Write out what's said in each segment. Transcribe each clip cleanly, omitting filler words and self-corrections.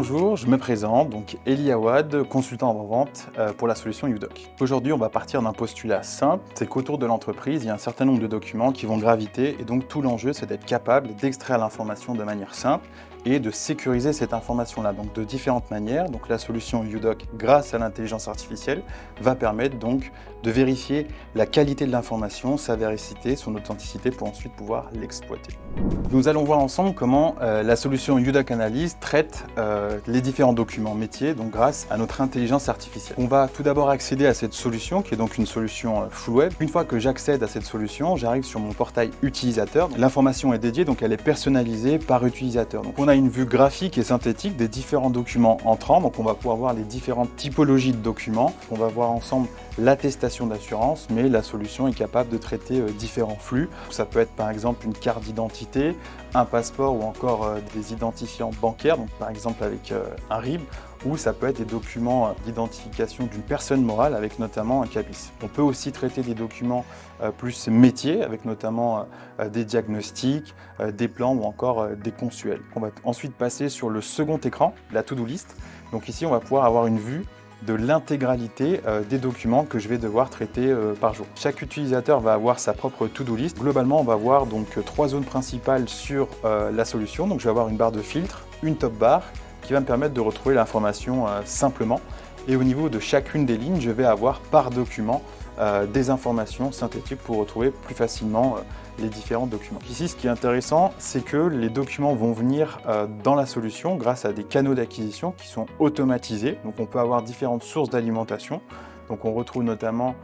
Bonjour, je me présente, donc Eli Awad, consultant en vente pour la solution Udoc. Aujourd'hui, on va partir d'un postulat simple, c'est qu'autour de l'entreprise, il y a un certain nombre de documents qui vont graviter et donc tout l'enjeu, c'est d'être capable d'extraire l'information de manière simple et de sécuriser cette information-là, donc de différentes manières. Donc la solution Udoc, grâce à l'intelligence artificielle, va permettre donc de vérifier la qualité de l'information, sa véracité, son authenticité pour ensuite pouvoir l'exploiter. Nous allons voir ensemble comment la solution Udoc Analyse traite les différents documents métiers, donc grâce à notre intelligence artificielle. On va tout d'abord accéder à cette solution, qui est donc une solution full web. Une fois que j'accède à cette solution, j'arrive sur mon portail utilisateur. L'information est dédiée, donc elle est personnalisée par utilisateur. Donc on a une vue graphique et synthétique des différents documents entrants, donc on va pouvoir voir les différentes typologies de documents. On va voir ensemble l'attestation d'assurance, mais la solution est capable de traiter différents flux. Ça peut être par exemple une carte d'identité, un passeport ou encore des identifiants bancaires, donc par exemple avec un RIB, ou ça peut être des documents d'identification d'une personne morale avec notamment un CAPIS. On peut aussi traiter des documents plus métiers avec notamment des diagnostics, des plans ou encore des consuels. On va ensuite passer sur le second écran, la to-do list. Donc ici on va pouvoir avoir une vue de l'intégralité des documents que je vais devoir traiter par jour. Chaque utilisateur va avoir sa propre to-do list. Globalement, on va avoir donc 3 zones principales sur la solution. Donc je vais avoir une barre de filtre, une top bar qui va me permettre de retrouver l'information simplement. Et au niveau de chacune des lignes, je vais avoir par document des informations synthétiques pour retrouver plus facilement les différents documents. Ici, ce qui est intéressant, c'est que les documents vont venir dans la solution grâce à des canaux d'acquisition qui sont automatisés. Donc on peut avoir différentes sources d'alimentation. Donc on retrouve notamment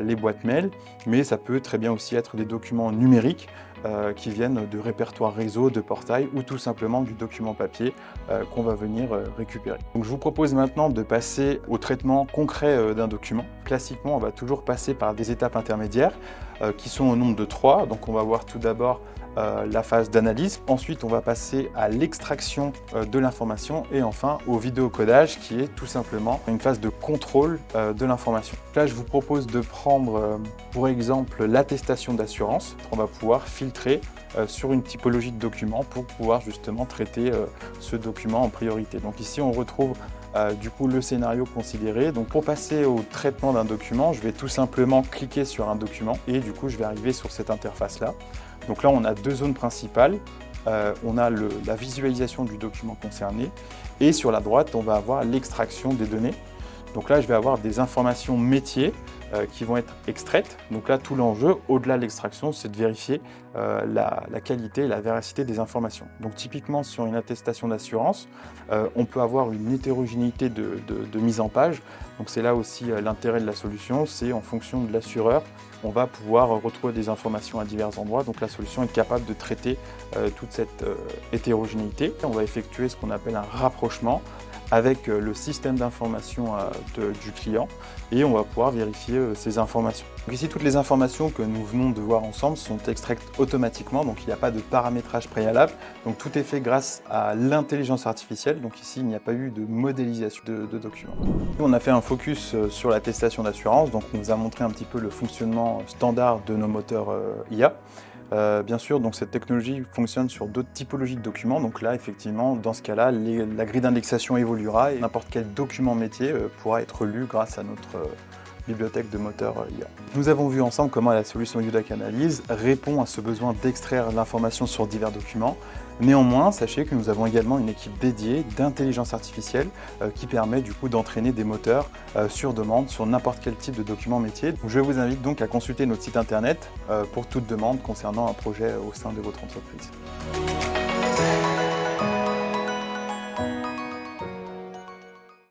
les boîtes mail, mais ça peut très bien aussi être des documents numériques qui viennent de répertoires réseau, de portails ou tout simplement du document papier qu'on va venir récupérer. Donc je vous propose maintenant de passer au traitement concret d'un document. Classiquement, on va toujours passer par des étapes intermédiaires qui sont au nombre de 3. Donc on va voir tout d'abord la phase d'analyse. Ensuite, on va passer à l'extraction de l'information et enfin au vidéocodage qui est tout simplement une phase de contrôle de l'information. Là, je vous propose de prendre pour exemple l'attestation d'assurance. On va pouvoir filtrer sur une typologie de documents pour pouvoir justement traiter ce document en priorité. Donc ici, on retrouve du coup le scénario considéré. Donc pour passer au traitement d'un document, je vais tout simplement cliquer sur un document et du coup, je vais arriver sur cette interface-là. Donc là, on a 2 zones principales. On a la visualisation du document concerné et sur la droite, on va avoir l'extraction des données. Donc là, je vais avoir des informations métiers qui vont être extraites. Donc là, tout l'enjeu, au-delà de l'extraction, c'est de vérifier la qualité et la véracité des informations. Donc typiquement, sur une attestation d'assurance, on peut avoir une hétérogénéité de mise en page. Donc c'est là aussi l'intérêt de la solution, c'est en fonction de l'assureur, on va pouvoir retrouver des informations à divers endroits. Donc la solution est capable de traiter toute cette hétérogénéité. On va effectuer ce qu'on appelle un rapprochement avec le système d'information du client et on va pouvoir vérifier ces informations. Donc ici, toutes les informations que nous venons de voir ensemble sont extraites automatiquement, donc il n'y a pas de paramétrage préalable. Donc tout est fait grâce à l'intelligence artificielle. Donc ici, il n'y a pas eu de modélisation de documents. On a fait un focus sur l'attestation d'assurance, donc on vous a montré un petit peu le fonctionnement standard de nos moteurs IA. Bien sûr, donc cette technologie fonctionne sur d'autres typologies de documents. Donc là, effectivement, dans ce cas-là, la grille d'indexation évoluera et n'importe quel document métier pourra être lu grâce à notre bibliothèque de moteurs IA. Nous avons vu ensemble comment la solution Udoc Analyse répond à ce besoin d'extraire l'information sur divers documents. Néanmoins, sachez que nous avons également une équipe dédiée d'intelligence artificielle qui permet du coup d'entraîner des moteurs sur demande sur n'importe quel type de document métier. Je vous invite donc à consulter notre site internet pour toute demande concernant un projet au sein de votre entreprise.